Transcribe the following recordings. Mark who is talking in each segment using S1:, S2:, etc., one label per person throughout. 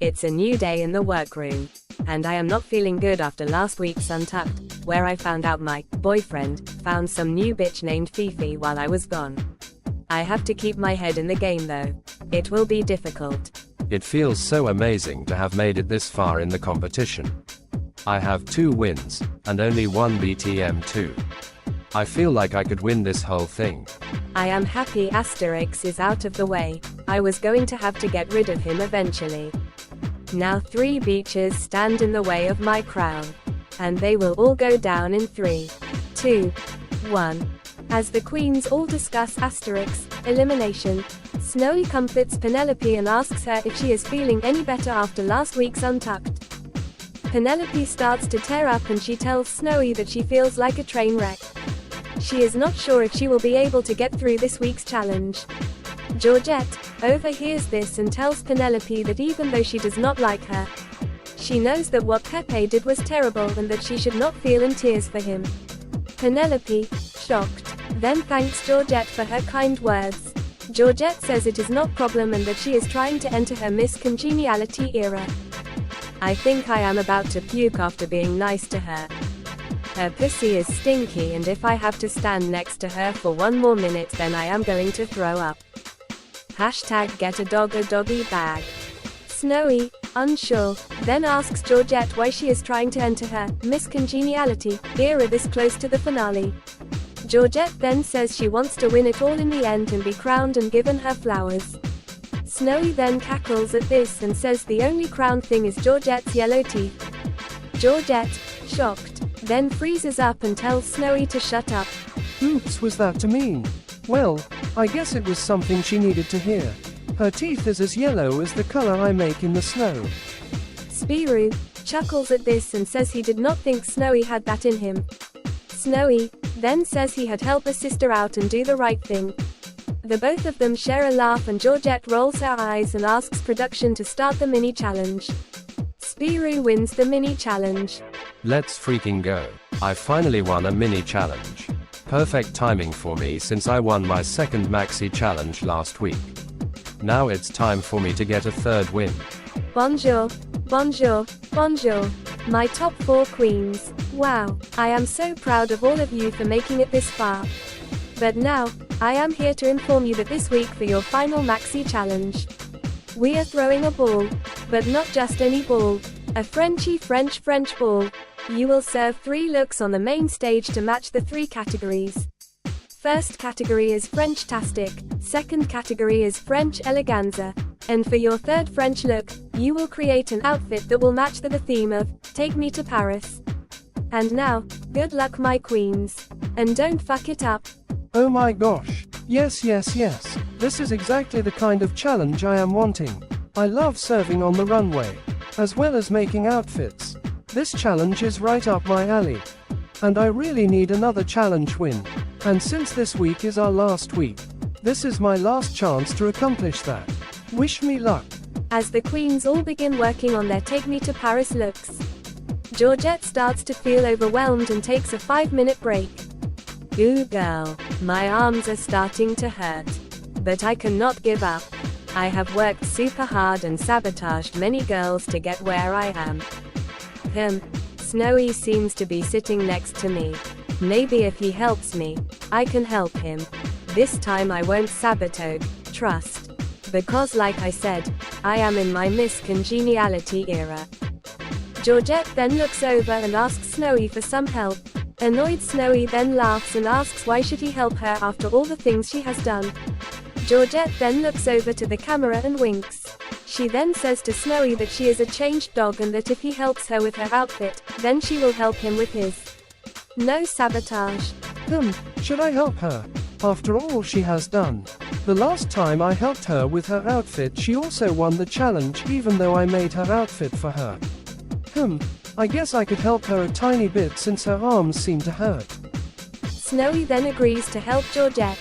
S1: It's a new day in the workroom, and I am not feeling good after last week's Untucked, where I found out my boyfriend found some new bitch named Fifi while I was gone. I have to keep my head in the game though. It will be difficult.
S2: It feels so amazing to have made it this far in the competition. I have 2 wins, and only 1 BTM2. I feel like I could win this whole thing.
S1: I am happy Asterix is out of the way. I was going to have to get rid of him eventually. Now 3 beaches stand in the way of my crown. And they will all go down in 3, 2, 1. As the queens all discuss Asterix elimination, Snowy comforts Penelope and asks her if she is feeling any better after last week's Untucked. Penelope starts to tear up and she tells Snowy that she feels like a train wreck. She is not sure if she will be able to get through this week's challenge. Georgette overhears this and tells Penelope that even though she does not like her, she knows that what Pepe did was terrible and that she should not feel in tears for him. Penelope, shocked, then thanks Georgette for her kind words. Georgette says it is not problem and that she is trying to enter her Miss Congeniality era. I think I am about to puke after being nice to her. Her pussy is stinky and if I have to stand next to her for 1 more minute then I am going to throw up. Hashtag get a doggy bag. Snowy, unsure, then asks Georgette why she is trying to enter her Miss Congeniality era this close to the finale. Georgette then says she wants to win it all in the end and be crowned and given her flowers. Snowy then cackles at this and says the only crown thing is Georgette's yellow teeth. Georgette, shocked, then freezes up and tells Snowy to shut up.
S3: Oops, was that to me? Well, I guess it was something she needed to hear. Her teeth is as yellow as the color I make in the snow.
S1: Spirou chuckles at this and says he did not think Snowy had that in him. Snowy then says he had helped a sister out and do the right thing. The both of them share a laugh and Georgette rolls her eyes and asks production to start the mini challenge. Spirou wins the mini challenge.
S2: Let's freaking go. I finally won a mini challenge. Perfect timing for me since I won my 2nd maxi challenge last week. Now it's time for me to get a 3rd win.
S1: Bonjour, bonjour, bonjour. My top 4 queens. Wow, I am so proud of all of you for making it this far. But now, I am here to inform you that this week for your final maxi challenge, we are throwing a ball, but not just any ball, a Frenchy French ball. You will serve 3 looks on the main stage to match the 3 categories. First category is French-tastic, second category is French eleganza, and for your 3rd French look, you will create an outfit that will match the theme of Take Me to Paris. And now, good luck my queens. And don't fuck it up.
S3: Oh my gosh. Yes. This is exactly the kind of challenge I am wanting. I love serving on the runway, as well as making outfits. This challenge is right up my alley. And I really need another challenge win. And since this week is our last week, this is my last chance to accomplish that. Wish me luck.
S1: As the queens all begin working on their Take Me to Paris looks, Georgette starts to feel overwhelmed and takes a 5-minute break. Ooh girl, my arms are starting to hurt. But I cannot give up. I have worked super hard and sabotaged many girls to get where I am. Snowy seems to be sitting next to me. Maybe if he helps me, I can help him. This time I won't sabotage, trust. Because like I said, I am in my Miss Congeniality era. Georgette then looks over and asks Snowy for some help. Annoyed Snowy then laughs and asks why should he help her after all the things she has done. Georgette then looks over to the camera and winks. She then says to Snowy that she is a changed dog and that if he helps her with her outfit, then she will help him with his. No sabotage.
S3: Should I help her? After all she has done. The last time I helped her with her outfit she also won the challenge even though I made her outfit for her. I guess I could help her a tiny bit since her arms seem to hurt.
S1: Snowy then agrees to help Georgette.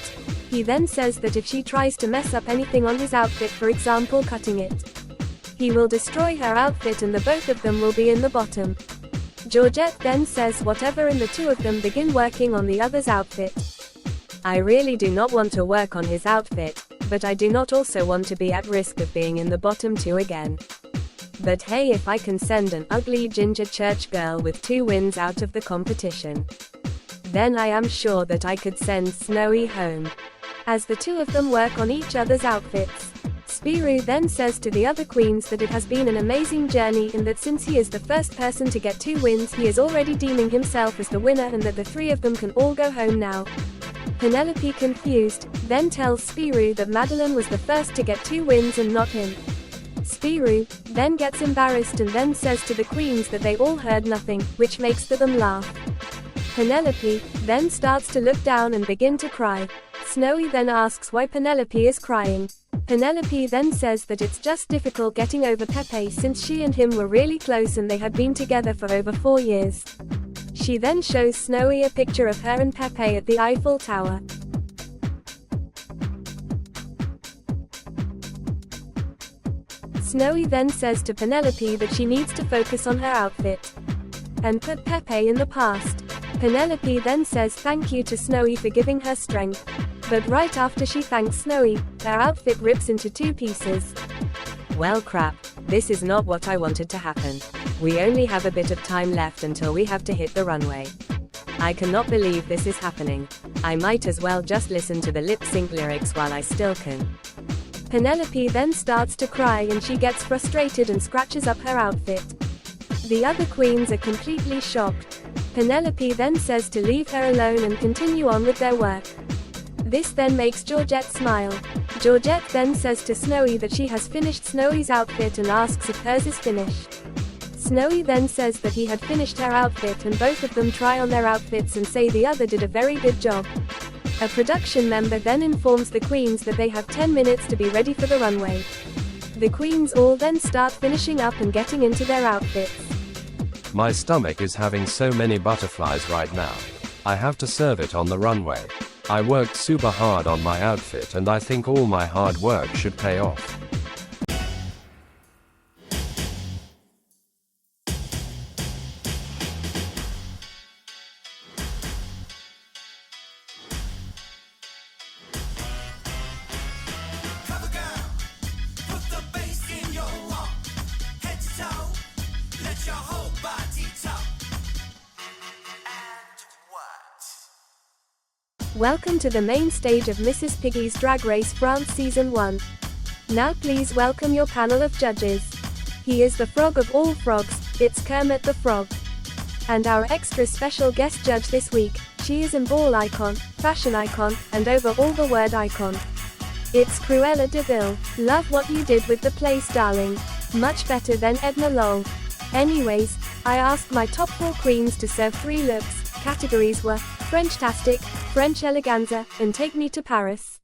S1: He then says that if she tries to mess up anything on his outfit, for example cutting it, he will destroy her outfit and the both of them will be in the bottom. Georgette then says whatever and the 2 of them begin working on the other's outfit. I really do not want to work on his outfit, but I do not also want to be at risk of being in the bottom 2 again. But hey, if I can send an ugly ginger church girl with 2 wins out of the competition, then I am sure that I could send Snowy home. As the two of them work on each other's outfits, Spirou then says to the other queens that it has been an amazing journey and that since he is the first person to get 2 wins, he is already deeming himself as the winner and that the 3 of them can all go home now. Penelope, confused, then tells Spirou that Madeline was the first to get 2 wins and not him. Spirou then gets embarrassed and then says to the queens that they all heard nothing, which makes them laugh. Penelope then starts to look down and begin to cry. Snowy then asks why Penelope is crying. Penelope then says that it's just difficult getting over Pepe since she and him were really close and they had been together for over 4 years. She then shows Snowy a picture of her and Pepe at the Eiffel Tower. Snowy then says to Penelope that she needs to focus on her outfit and put Pepe in the past. Penelope then says thank you to Snowy for giving her strength. But right after she thanks Snowy, her outfit rips into 2 pieces.
S4: Well crap, this is not what I wanted to happen. We only have a bit of time left until we have to hit the runway. I cannot believe this is happening. I might as well just listen to the lip sync lyrics while I still can.
S1: Penelope then starts to cry and she gets frustrated and scratches up her outfit. The other queens are completely shocked. Penelope then says to leave her alone and continue on with their work. This then makes Georgette smile. Georgette then says to Snowy that she has finished Snowy's outfit and asks if hers is finished. Snowy then says that he had finished her outfit and both of them try on their outfits and say the other did a very good job. A production member then informs the queens that they have 10 minutes to be ready for the runway. The queens all then start finishing up and getting into their outfits.
S2: My stomach is having so many butterflies right now. I have to serve it on the runway. I worked super hard on my outfit and I think all my hard work should pay off.
S1: Welcome to the main stage of Mrs. Piggy's Drag Race France Season 1. Now please welcome your panel of judges. He is the frog of all frogs, it's Kermit the Frog. And our extra special guest judge this week, she is a ball icon, fashion icon, and over all the word icon. It's Cruella de Vil. Love what you did with the place, darling. Much better than Edna lol. Anyways, I asked my top 4 queens to serve 3 looks. Categories were French-tastic, French eleganza, and Take Me to Paris.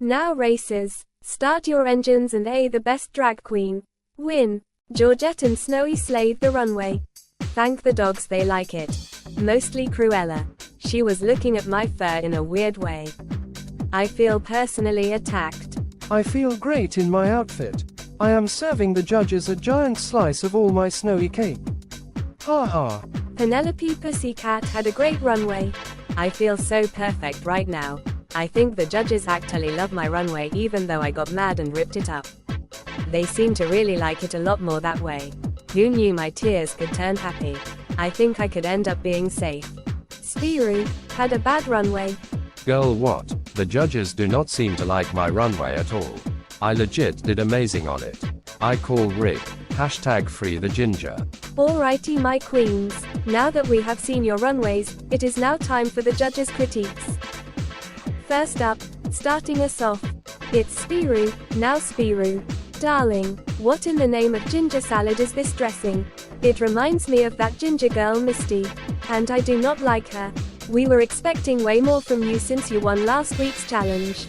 S1: Now races. Start your engines and the best drag queen win. Georgette and Snowy slayed the runway.
S4: Thank the dogs, they like it. Mostly Cruella. She was looking at my fur in a weird way. I feel personally attacked.
S3: I feel great in my outfit. I am serving the judges a giant slice of all my snowy cake. Ha ha.
S1: Penelope Pussycat had a great runway.
S4: I feel so perfect right now. I think the judges actually love my runway even though I got mad and ripped it up. They seem to really like it a lot more that way. Who knew my tears could turn happy? I think I could end up being safe.
S1: Spirou had a bad runway.
S2: Girl, what? The judges do not seem to like my runway at all. I legit did amazing on it. I call rig. #free the ginger.
S1: Alrighty my queens, now that we have seen your runways, it is now time for the judges' critiques. First up, starting us off, it's Spirou. Now Spirou, darling, what in the name of ginger salad is this dressing? It reminds me of that ginger girl Misty, and I do not like her. We were expecting way more from you since you won last week's challenge.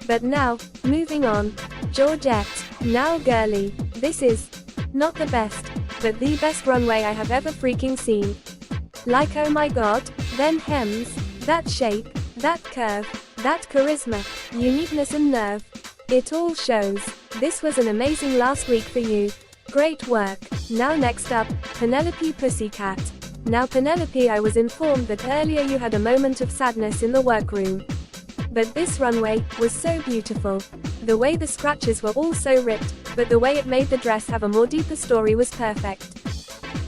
S1: But now, moving on, Georgette, now girly, this is not the best, but the best runway I have ever freaking seen. Like oh my god, them hems, that shape, that curve, that charisma, uniqueness and nerve. It all shows. This was an amazing last week for you. Great work. Now next up, Penelope Pussycat. Now Penelope, I was informed that earlier you had a moment of sadness in the workroom. But this runway was so beautiful. The way the scratches were all so ripped, but the way it made the dress have a more deeper story was perfect.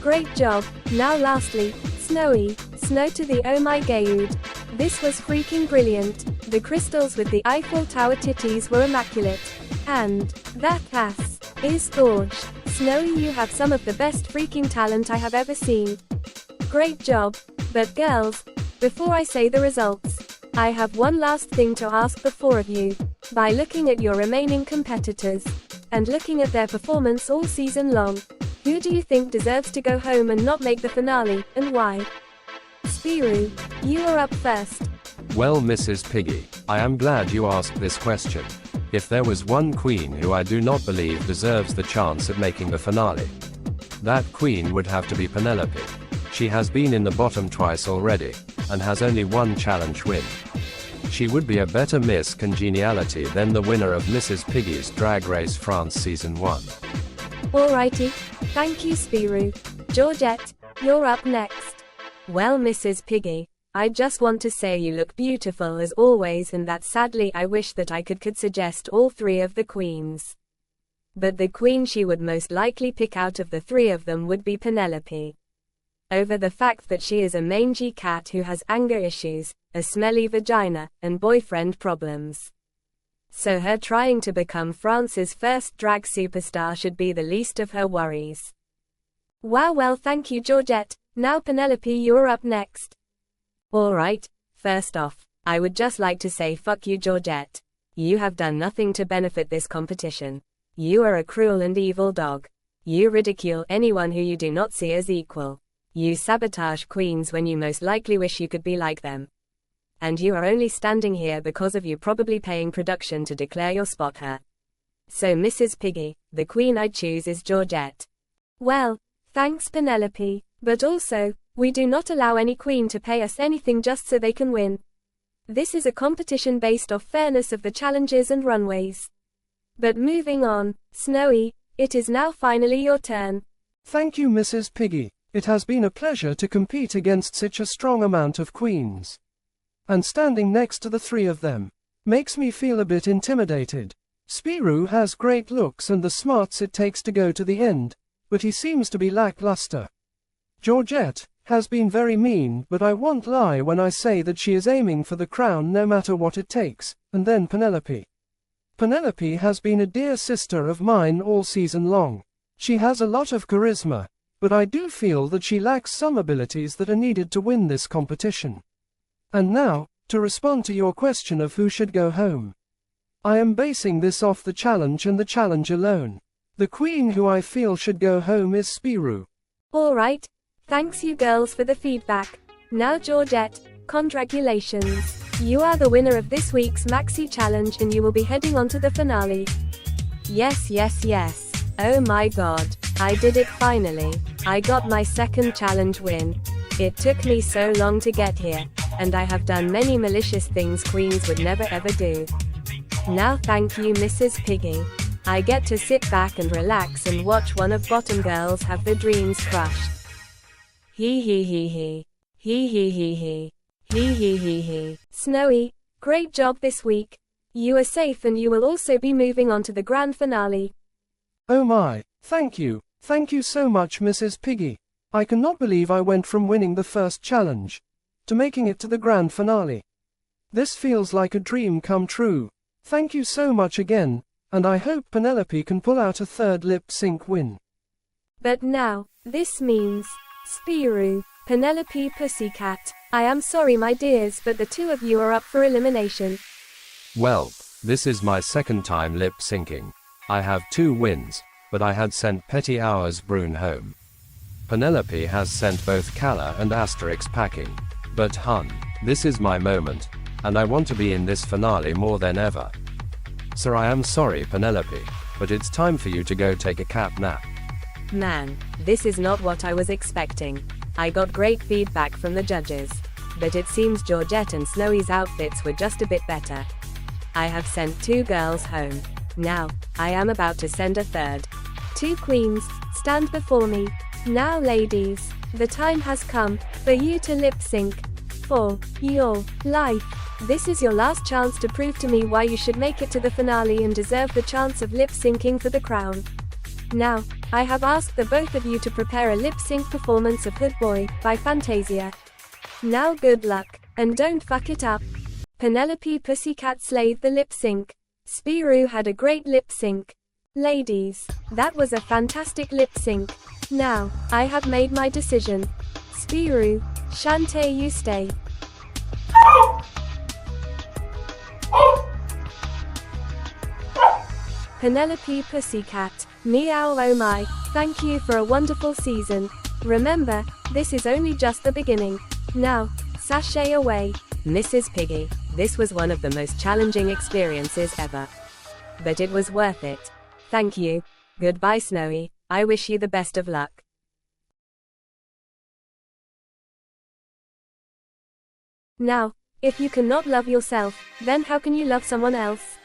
S1: Great job. Now lastly, Snowy, Snow to the oh my god. This was freaking brilliant. The crystals with the Eiffel Tower titties were immaculate. And that ass is gorge. Snowy, you have some of the best freaking talent I have ever seen. Great job. But girls, before I say the results, I have one last thing to ask the four of you. By looking at your remaining competitors, and looking at their performance all season long, who do you think deserves to go home and not make the finale, and why? Spiru, you are up first.
S2: Well, Mrs. Piggy, I am glad you asked this question. If there was one queen who I do not believe deserves the chance at making the finale, that queen would have to be Penelope. She has been in the bottom twice already, and has only one challenge win. She would be a better Miss Congeniality than the winner of Mrs. Piggy's Drag Race France Season 1.
S1: Alrighty, thank you Spiru. Georgette, you're up next.
S4: Well, Mrs. Piggy, I just want to say you look beautiful as always, and that sadly I wish that I could suggest all three of the queens. But the queen she would most likely pick out of the three of them would be Penelope. Over the fact that she is a mangy cat who has anger issues, a smelly vagina, and boyfriend problems. So her trying to become France's first drag superstar should be the least of her worries.
S1: Wow, well thank you Georgette. Now Penelope, you're up next.
S4: Alright, first off, I would just like to say fuck you Georgette. You have done nothing to benefit this competition. You are a cruel and evil dog. You ridicule anyone who you do not see as equal. You sabotage queens when you most likely wish you could be like them. And you are only standing here because of you probably paying production to declare your spot her. So Mrs. Piggy, the queen I choose is Georgette.
S1: Well, thanks Penelope, but also, we do not allow any queen to pay us anything just so they can win. This is a competition based off fairness of the challenges and runways. But moving on, Snowy, it is now finally your turn.
S3: Thank you, Mrs. Piggy. It has been a pleasure to compete against such a strong amount of queens. And standing next to the three of them makes me feel a bit intimidated. Spiru has great looks and the smarts it takes to go to the end, but he seems to be lackluster. Georgette has been very mean, but I won't lie when I say that she is aiming for the crown no matter what it takes. And then Penelope. Penelope has been a dear sister of mine all season long. She has a lot of charisma, but I do feel that she lacks some abilities that are needed to win this competition. And now, to respond to your question of who should go home. I am basing this off the challenge and the challenge alone. The queen who I feel should go home is Spiru.
S1: Alright, thanks you girls for the feedback. Now Georgette, congratulations. You are the winner of this week's Maxi Challenge and you will be heading on to the finale.
S4: Yes. Oh my god, I did it finally. I got my second challenge win. It took me so long to get here, and I have done many malicious things queens would never ever do. Now thank you Mrs. Piggy. I get to sit back and relax and watch one of bottom girls have their dreams crushed. Hee.
S1: Snowy, great job this week. You are safe and you will also be moving on to the grand finale.
S3: Oh my, thank you. Thank you so much, Mrs. Piggy. I cannot believe I went from winning the first challenge to making it to the grand finale. This feels like a dream come true. Thank you so much again, and I hope Penelope can pull out a third lip sync win.
S1: But now, this means, Spiru, Penelope Pussycat, I am sorry my dears, but the two of you are up for elimination.
S2: Well, this is my second time lip syncing. I have 2 wins, but I had sent Petty Hours Brune home. Penelope has sent both Kala and Asterix packing. But hun, this is my moment, and I want to be in this finale more than ever. So I am sorry Penelope, but it's time for you to go take a cat nap.
S4: Man, this is not what I was expecting. I got great feedback from the judges, but it seems Georgette and Snowy's outfits were just a bit better. I have sent 2 girls home. Now, I am about to send a third.
S1: 2 queens, stand before me. Now ladies, the time has come for you to lip sync for your life. This is your last chance to prove to me why you should make it to the finale and deserve the chance of lip-syncing for the crown. Now, I have asked the both of you to prepare a lip-sync performance of Hood Boy by Fantasia. Now good luck, and don't fuck it up. Penelope Pussycat slayed the lip-sync. Spirou had a great lip-sync. Ladies, that was a fantastic lip-sync. Now, I have made my decision. Spirou, Shantae, you stay. Penelope Pussycat, meow oh my, thank you for a wonderful season. Remember, this is only just the beginning. Now, sashay away.
S4: Mrs. Piggy, this was one of the most challenging experiences ever. But it was worth it. Thank you. Goodbye, Snowy. I wish you the best of luck.
S1: Now, if you cannot love yourself, then how can you love someone else?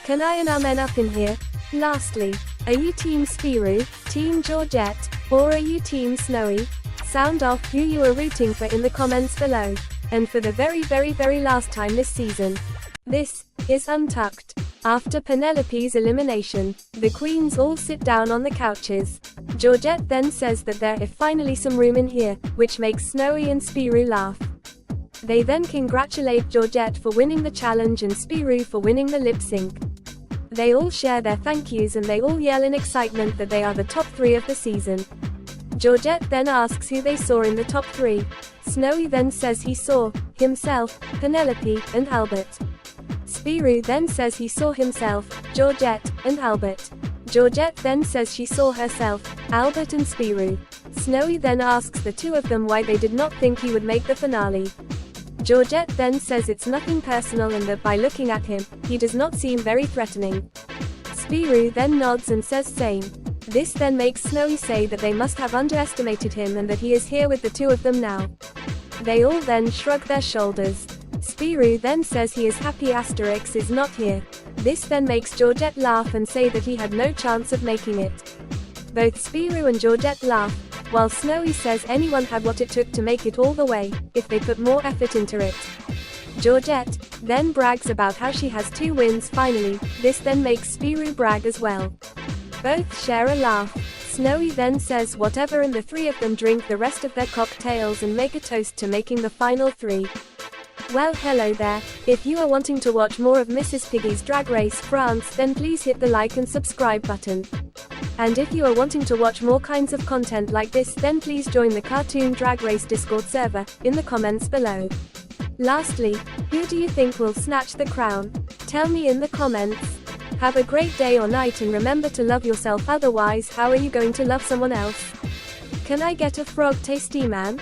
S1: Can I and our men up in here? Lastly, are you Team Spirou, Team Georgette, or are you Team Snowy? Sound off who you are rooting for in the comments below. And for the very last time this season, this is Untucked. After Penelope's elimination, the queens all sit down on the couches. Georgette then says that there is finally some room in here, which makes Snowy and Spirou laugh. They then congratulate Georgette for winning the challenge and Spirou for winning the lip sync. They all share their thank yous and they all yell in excitement that they are the top 3 of the season. Georgette then asks who they saw in the top 3. Snowy then says he saw himself, Penelope, and Albert. Spirou then says he saw himself, Georgette, and Albert. Georgette then says she saw herself, Albert and Spirou. Snowy then asks the two of them why they did not think he would make the finale. Georgette then says it's nothing personal and that by looking at him, he does not seem very threatening. Spirou then nods and says same. This then makes Snowy say that they must have underestimated him and that he is here with the two of them now. They all then shrug their shoulders. Spirou then says he is happy Asterix is not here. This then makes Georgette laugh and say that he had no chance of making it. Both Spirou and Georgette laugh, while Snowy says anyone had what it took to make it all the way, if they put more effort into it. Georgette then brags about how she has 2 wins finally. This then makes Spirou brag as well. Both share a laugh. Snowy then says whatever and the 3 of them drink the rest of their cocktails and make a toast to making the final 3. Well, hello there. If you are wanting to watch more of Mrs. Piggy's Drag Race France, then please hit the like and subscribe button. And if you are wanting to watch more kinds of content like this, then please join the Cartoon Drag Race Discord server, in the comments below. Lastly, who do you think will snatch the crown? Tell me in the comments. Have a great day or night and remember to love yourself, otherwise how are you going to love someone else? Can I get a frog tasty man?